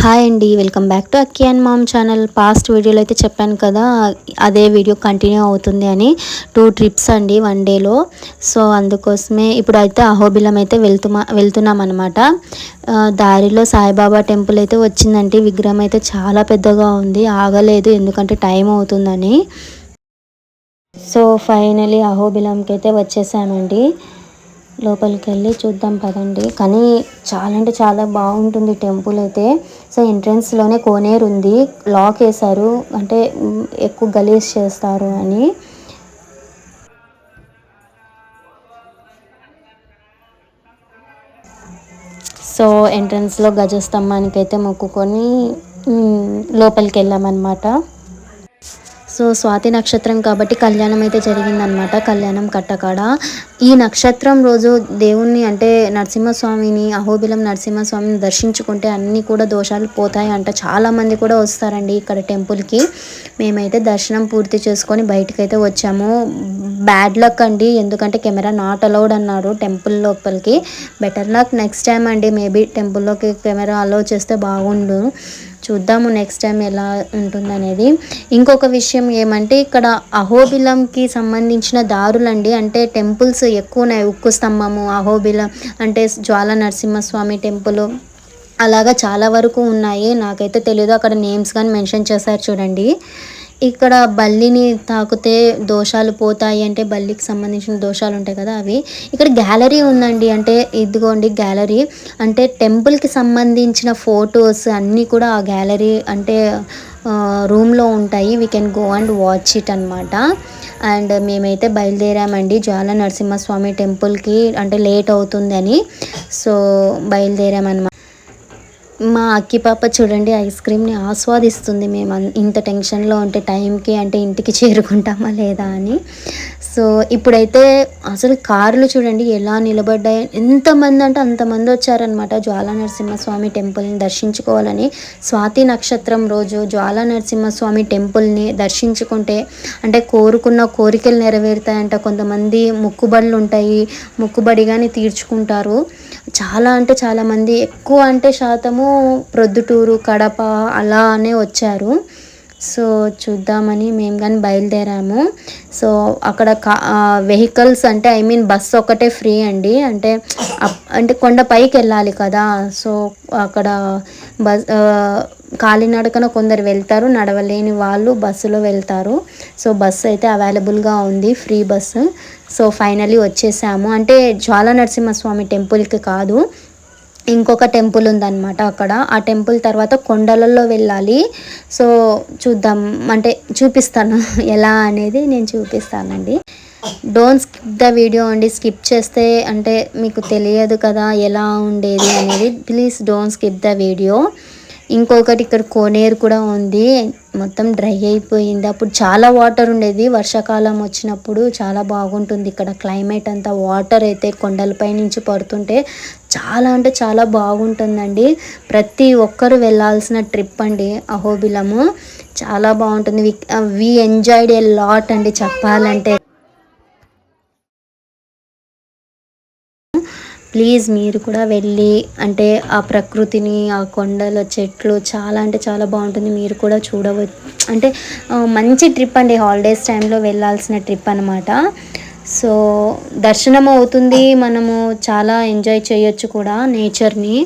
Hi అండి, welcome back to Akki and mom channel. Past వీడియోలో అయితే చెప్పాను కదా, అదే వీడియో కంటిన్యూ అవుతుంది అని. 2 ట్రిప్స్ అండి 1 డేలో. సో అందుకోసమే ఇప్పుడు అయితే అహోబిలం అయితే వెళ్తున్నాం అనమాట. దారిలో సాయిబాబా టెంపుల్ అయితే వచ్చిందండి. విగ్రహం అయితే చాలా పెద్దగా ఉంది, ఆగలేదు ఎందుకంటే టైం అవుతుందని. సో ఫైనలీ అహోబిలంకి అయితే వచ్చేసామండి. లోపలికి వెళ్ళి చూద్దాం పదండి. కానీ చాలా అంటే చాలా బాగుంటుంది టెంపుల్ అయితే. సో ఎంట్రన్స్లోనే కోనేరు ఉంది, లాక్ వేశారు అంటే ఎక్కువ గలీజ్ చేస్తారు అని. సో ఎంట్రన్స్లో గజస్తంభానికి అయితే మొక్కుకొని లోపలికి వెళ్ళామన్నమాట. సో స్వాతి నక్షత్రం కాబట్టి కళ్యాణం అయితే జరిగిందనమాట, కళ్యాణం కట్టకాడ. ఈ నక్షత్రం రోజు దేవుణ్ణి అంటే నరసింహస్వామిని, అహోబిలం నరసింహస్వామిని దర్శించుకుంటే అన్నీ కూడా దోషాలు పోతాయి అంట. చాలామంది కూడా వస్తారండి ఇక్కడ టెంపుల్కి. మేమైతే దర్శనం పూర్తి చేసుకొని బయటకైతే వచ్చాము. బ్యాడ్ లక్ అండి, ఎందుకంటే కెమెరా నాట్ అలౌడ్ అన్నారు టెంపుల్ లోపలికి. బెటర్ లక్ నెక్స్ట్ టైం అండి, మేబీ టెంపుల్లోకి కెమెరా అలౌ చేస్తే బాగుండు. చూద్దాము నెక్స్ట్ టైం ఎలా ఉంటుందనేది. ఇంకొక విషయం ఏమంటే ఇక్కడ అహోబిలంకి సంబంధించిన దారులండి, అంటే టెంపుల్స్ ఎక్కువ ఉన్నాయి. ఉక్కు స్తంభము, అహోబిలం అంటే జ్వాల నరసింహస్వామి టెంపుల్, అలాగా చాలా వరకు ఉన్నాయి. నాకైతే తెలియదు, అక్కడ నేమ్స్ కానీ మెన్షన్ చేశారు చూడండి. ఇక్కడ బల్లిని తాకితే దోషాలు పోతాయి అంటే బల్లికి సంబంధించిన దోషాలు ఉంటాయి కదా అవి. ఇక్కడ గ్యాలరీ ఉందండి, అంటే ఇదిగోండి గ్యాలరీ, అంటే టెంపుల్కి సంబంధించిన ఫొటోస్ అన్నీ కూడా ఆ గ్యాలరీ అంటే రూమ్లో ఉంటాయి. We can go and watch it అనమాట. అండ్ మేమైతే బయలుదేరామండి జ్వాల నరసింహస్వామి టెంపుల్కి, అంటే లేట్ అవుతుంది అని. సో బయలుదేరామన్నమాట. మా అక్కి పాప చూడండి ఐస్ క్రీమ్ని ఆస్వాదిస్తుంది. మేము ఇంత టెన్షన్లో ఉంటే టైంకి అంటే ఇంటికి చేరుకుంటామా లేదా అని. సో ఇప్పుడైతే అసలు కార్లు చూడండి ఎలా నిలబడ్డాయి, ఎంతమంది అంటే అంతమంది వచ్చారనమాట జ్వాల నరసింహస్వామి టెంపుల్ని దర్శించుకోవాలని. స్వాతి నక్షత్రం రోజు జ్వాల నరసింహస్వామి టెంపుల్ని దర్శించుకుంటే అంటే కోరుకున్న కోరికలు నెరవేరుతాయంట. కొంతమంది మొక్కుబడులు ఉంటాయి, మొక్కుబడి కానీ తీర్చుకుంటారు. చాలా అంటే చాలామంది, ఎక్కువ అంటే శాతము ప్రొద్దుటూరు, కడప అలానే వచ్చారు. సో చూద్దామని మేము కానీ బయలుదేరాము. సో అక్కడ వెహికల్స్ అంటే బస్సు ఒకటే ఫ్రీ అండి, అంటే కొండ పైకి వెళ్ళాలి కదా. సో అక్కడ కాలినడకన కొందరు వెళ్తారు, నడవలేని వాళ్ళు బస్సులో వెళ్తారు. సో బస్సు అయితే అవైలబుల్గా ఉంది, ఫ్రీ బస్సు. సో ఫైనలీ వచ్చేసాము. అంటే జ్వాల నరసింహస్వామి టెంపుల్కి కాదు, ఇంకొక టెంపుల్ ఉందన్నమాట అక్కడ. ఆ టెంపుల్ తర్వాత కొండలలో వెళ్ళాలి. సో చూద్దాం, అంటే చూపిస్తాను ఎలా అనేది నేను చూపిస్తానండి. డోంట్ స్కిప్ ద వీడియో అండి, స్కిప్ చేస్తే అంటే మీకు తెలియదు కదా ఎలా ఉండేది అనేది. Please don't skip the video. ఇంకొకటి ఇక్కడ కోనేరు కూడా ఉంది, మొత్తం డ్రై అయిపోయింది. అప్పుడు చాలా వాటర్ ఉండేది, వర్షాకాలం వచ్చినప్పుడు చాలా బాగుంటుంది ఇక్కడ క్లైమేట్ అంతా. వాటర్ అయితే కొండలపై నుంచి పడుతుంటే చాలా అంటే చాలా బాగుంటుందండి. ప్రతి ఒక్కరు వెళ్ళాల్సిన ట్రిప్ అండి అహోబిలము, చాలా బాగుంటుంది. వి ఎంజాయ్డ్ ఎ లాట్ అండి చెప్పాలంటే. ప్లీజ్ మీరు కూడా వెళ్ళి అంటే ఆ ప్రకృతిని, ఆ కొండల చెట్లు చాలా అంటే చాలా బాగుంటుంది, మీరు కూడా చూడవచ్చు. అంటే మంచి ట్రిప్ అండి, హాలిడేస్ టైంలో వెళ్ళాల్సిన ట్రిప్ అనమాట. సో దర్శనం అవుతుంది, మనము చాలా ఎంజాయ్ చేయొచ్చు కూడా నేచర్ని,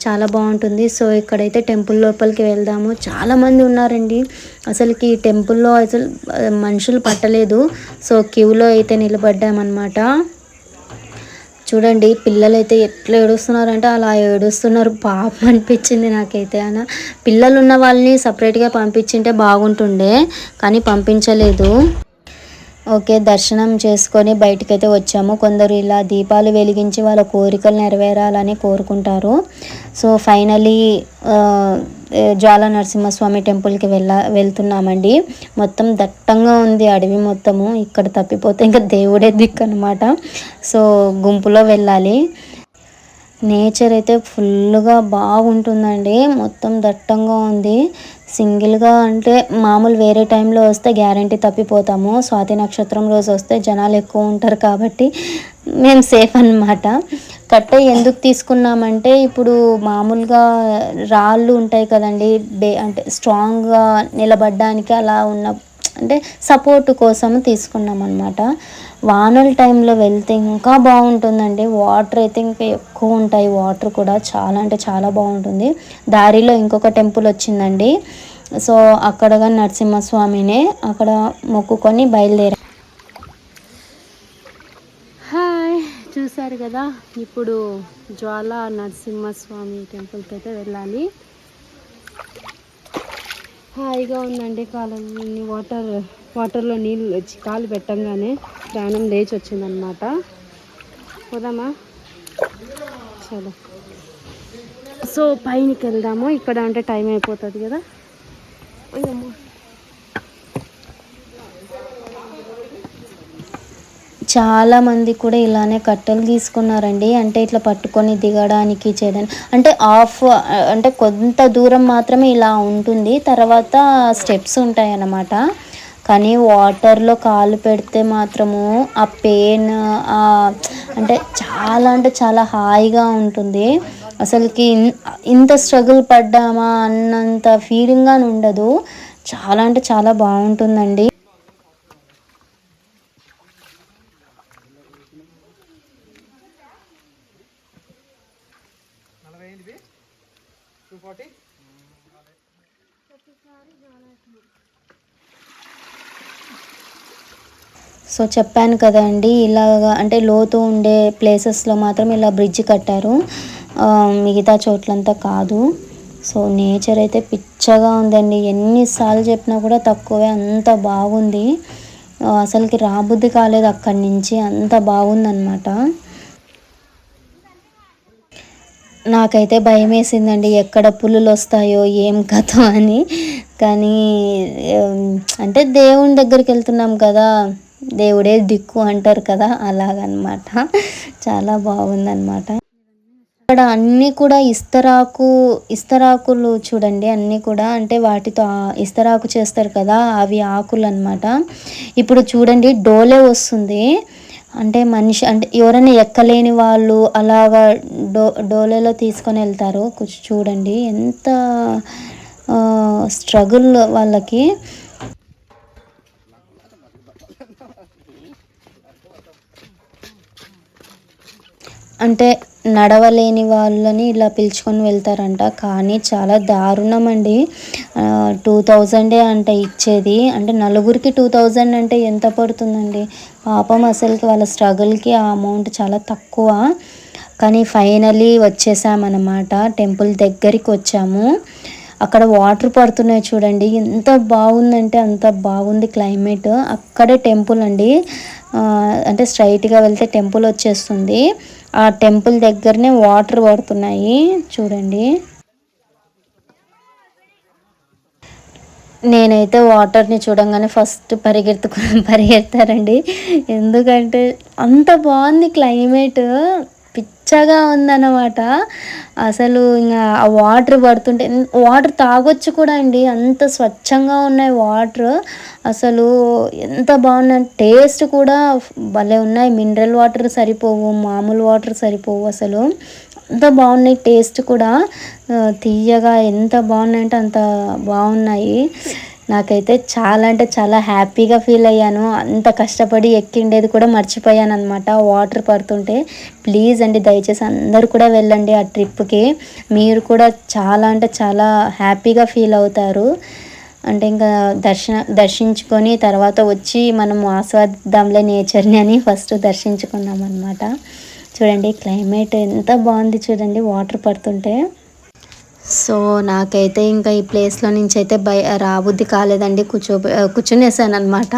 చాలా బాగుంటుంది. సో ఇక్కడైతే టెంపుల్ లోపలికి వెళ్దాము. చాలామంది ఉన్నారండి, అసలుకి టెంపుల్లో అసలు మనుషులు పట్టలేదు. సో క్యూలో అయితే నిలబడ్డామన్నమాట. చూడండి పిల్లలైతే ఎట్లా ఏడుస్తున్నారంటే అలా ఏడుస్తున్నారు, పాపం అనిపించింది నాకైతే. అలా పిల్లలు ఉన్న వాళ్ళని సపరేట్గా పంపించింటే బాగుంటుండే, కానీ పంపించలేదు. ఓకే, దర్శనం చేసుకొని బయటకైతే వచ్చాము. కొందరు ఇలా దీపాలు వెలిగించి వాళ్ళ కోరికలు నెరవేరాలని కోరుకుంటారు. సో ఫైనలీ జ్వాల నరసింహస్వామి టెంపుల్కి వెళ్తున్నామండి. మొత్తం దట్టంగా ఉంది అడవి మొత్తము, ఇక్కడ తప్పిపోతే ఇంకా దేవుడే దిక్కు అనమాట. సో గుంపులో వెళ్ళాలి. నేచర్ అయితే ఫుల్గా బాగుంటుందండి, మొత్తం దట్టంగా ఉంది. సింగిల్గా అంటే మామూలు వేరే టైంలో వస్తే గ్యారంటీ తప్పిపోతాము, స్వాతి నక్షత్రం రోజు వస్తే జనాలు ఎక్కువ ఉంటారు కాబట్టి మేము సేఫ్ అన్నమాట. కట్ట ఎందుకు తీసుకున్నామంటే ఇప్పుడు మామూలుగా రాళ్ళు ఉంటాయి కదండి, అంటే స్ట్రాంగ్గా నిలబడడానికి అలా ఉన్న అంటే సపోర్ట్ కోసం తీసుకున్నాం అనమాట. వానల టైంలో వెళ్తే ఇంకా బాగుంటుందండి. వాటర్ అయితే ఇంకా ఎక్కువ ఉంటాయి, వాటర్ కూడా చాలా అంటే చాలా బాగుంటుంది. దారిలో ఇంకొక టెంపుల్ వచ్చిందండి. సో అక్కడ కానీ నరసింహస్వామినే అక్కడ మొక్కుకొని బయలుదేరా. హాయ్, చూసారు కదా, ఇప్పుడు జ్వాల నరసింహస్వామి టెంపుల్కి అయితే వెళ్ళాలి. హాయిగా ఉందండి. కాలంలో వాటర్లో నీళ్ళు వచ్చి కాలు పెట్టంగానే ప్రాణం లేచి వచ్చిందనమాట. పోదామా? చలో. సో పైనకి వెళ్దాము. ఇక్కడ అంటే టైం అయిపోతుంది కదా. చాలామంది కూడా ఇలానే కట్టెలు తీసుకున్నారండి. అంటే ఇట్లా పట్టుకొని దిగడానికి చేయడానికి, అంటే అంటే కొంత దూరం మాత్రమే ఇలా ఉంటుంది, తర్వాత స్టెప్స్ ఉంటాయి అన్నమాట. కానీ వాటర్లో కాలు పెడితే మాత్రము ఆ పెయిన్ అంటే చాలా హాయిగా ఉంటుంది. అసలుకి ఇంత స్ట్రగుల్ పడ్డామా అన్నంత ఫీలింగ్గా ఉండదు. చాలా అంటే చాలా బాగుంటుందండి. సో చెప్పాను కదండి, ఇలాగ అంటే లోతు ఉండే ప్లేసెస్లో మాత్రం ఇలా బ్రిడ్జ్ కట్టారు, మిగతా చోట్లంతా కాదు. సో నేచర్ అయితే పిచ్చగా ఉందండి. ఎన్నిసార్లు చెప్పినా కూడా తక్కువే, అంత బాగుంది. అసలుకి రాబుద్ది కాలేదు అక్కడి నుంచి, అంత బాగుందన్నమాట. నాకైతే భయం వేసిందండి, ఎక్కడ పులులు వస్తాయో ఏం కథ అని. కానీ అంటే దేవుని దగ్గరికి వెళ్తున్నాం కదా, దేవుడే దిక్కు అంటారు కదా, అలాగనమాట. చాలా బాగుందన్నమాట. ఇక్కడ అన్నీ కూడా ఇస్తరాకులు చూడండి, అన్నీ కూడా అంటే వాటితో ఇస్తరాకు చేస్తారు కదా, అవి ఆకులు అనమాట. ఇప్పుడు చూడండి డోలే వస్తుంది, అంటే మనిషి అంటే ఎవరైనా ఎక్కలేని వాళ్ళు అలాగా డోలేలో తీసుకొని వెళ్తారు. చూడండి ఎంత స్ట్రగుల్ వాళ్ళకి. అంటే నడవలేని వాళ్ళని ఇలా పిలుచుకొని వెళ్తారంట. కానీ చాలా దారుణం అండి. 2000 అంట ఇచ్చేది, అంటే నలుగురికి 2000 అంటే ఎంత పడుతుందండి పాపం. అసలుకి వాళ్ళ స్ట్రగుల్కి ఆ అమౌంట్ చాలా తక్కువ. కానీ ఫైనలీ వచ్చేసామన్నమాట, టెంపుల్ దగ్గరికి వచ్చాము. అక్కడ వాటర్ పడుతున్నాయి చూడండి, ఎంత బాగుందంటే అంత బాగుంది క్లైమేట్. అక్కడే టెంపుల్ అండి, అంటే స్ట్రైట్గా వెళ్తే టెంపుల్ వచ్చేస్తుంది. ఆ టెంపుల్ దగ్గరనే వాటర్ పడుతున్నాయి చూడండి. నేనైతే వాటర్ని చూడంగానే ఫస్ట్ పరిగెడతారండి, ఎందుకంటే అంత బాగుంది క్లైమేట్, పిచ్చగా ఉందన్నమాట. అసలు ఇంకా ఆ వాటర్ పడుతుంటే వాటర్ తాగొచ్చు కూడా అండి, అంత స్వచ్ఛంగా ఉన్నాయి వాటర్. అసలు ఎంత బాగున్నాయి, టేస్ట్ కూడా భలే ఉన్నాయి. మినరల్ వాటర్ సరిపోవు, మామూలు వాటర్ సరిపోవు, అసలు అంత బాగున్నాయి. టేస్ట్ కూడా తీయగా ఎంత బాగున్నాయంటే అంత బాగున్నాయి. నాకైతే చాలా అంటే చాలా హ్యాపీగా ఫీల్ అయ్యాను. అంత కష్టపడి ఎక్కిండేది కూడా మర్చిపోయాను అనమాట వాటర్ పడుతుంటే. ప్లీజ్ అండి, దయచేసి అందరు కూడా వెళ్ళండి ఆ ట్రిప్కి. మీరు కూడా చాలా అంటే చాలా హ్యాపీగా ఫీల్ అవుతారు. అంటే ఇంకా దర్శించుకొని తర్వాత వచ్చి మనం ఆస్వాదిద్దాంలే నేచర్ని అని ఫస్ట్ దర్శించుకున్నాం అనమాట. చూడండి క్లైమేట్ ఎంత బాగుంది చూడండి వాటర్ పడుతుంటే. సో నాకైతే ఇంకా ఈ ప్లేస్లో నుంచి అయితే రాబుద్ది కాలేదండి, కూర్చునేసాను అనమాట.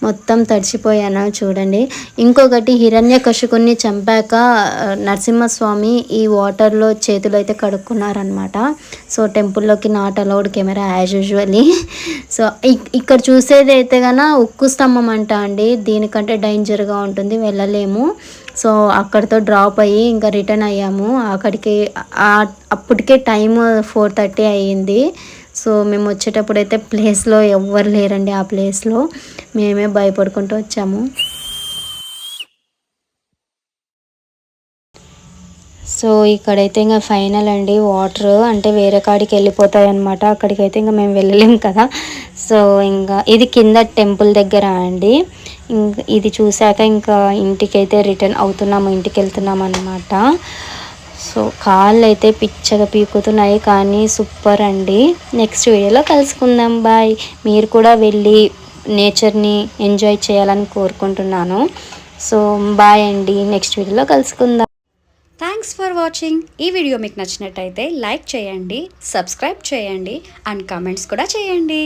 మొత్తం తడిచిపోయాను చూడండి. ఇంకొకటి, హిరణ్యకశిపుని చంపాక నరసింహస్వామి ఈ వాటర్లో చేతులు అయితే కడుక్కున్నారనమాట. సో టెంపుల్లోకి not allowed camera as usually. So ఇక్కడ చూసేది అయితే కన్నా ఉక్కు స్తంభం అంట అండి, దీనికంటే డేంజర్గా ఉంటుంది, వెళ్ళలేము. సో అక్కడితో డ్రాప్ అయ్యి ఇంకా రిటర్న్ అయ్యాము. అప్పటికే టైం 4:30 అయ్యింది. సో మేము వచ్చేటప్పుడు అయితే ప్లేస్లో ఎవ్వరు లేరండి, ఆ ప్లేస్లో మేమే భయపడుకుంటూ వచ్చాము. సో ఇక్కడైతే ఇంకా ఫైనల్ అండి, వాటర్ అంటే వేరే కాడికి వెళ్ళిపోతాయి అనమాట. అక్కడికైతే ఇంకా మేము వెళ్ళలేము కదా. సో ఇంకా ఇది కింద టెంపుల్ దగ్గర అండి. ఇంకా ఇది చూసాక ఇంకా ఇంటికైతే రిటర్న్ అవుతున్నాము, ఇంటికి వెళ్తున్నాం అనమాట. సో కాళ్ళు అయితే పిచ్చగా పీకుతున్నాయి, కానీ సూపర్ అండి. నెక్స్ట్ వీడియోలో కలుసుకుందాం, బాయ్. మీరు కూడా వెళ్ళి నేచర్ని ఎంజాయ్ చేయాలని కోరుకుంటున్నాను. సో బాయ్ అండి, నెక్స్ట్ వీడియోలో కలుసుకుందాం. Thanks for watching. ఈ వీడియో మీకు నచ్చినట్టయితే లైక్ చేయండి, సబ్స్క్రైబ్ చేయండి అండ్ కామెంట్స్ కూడా చేయండి.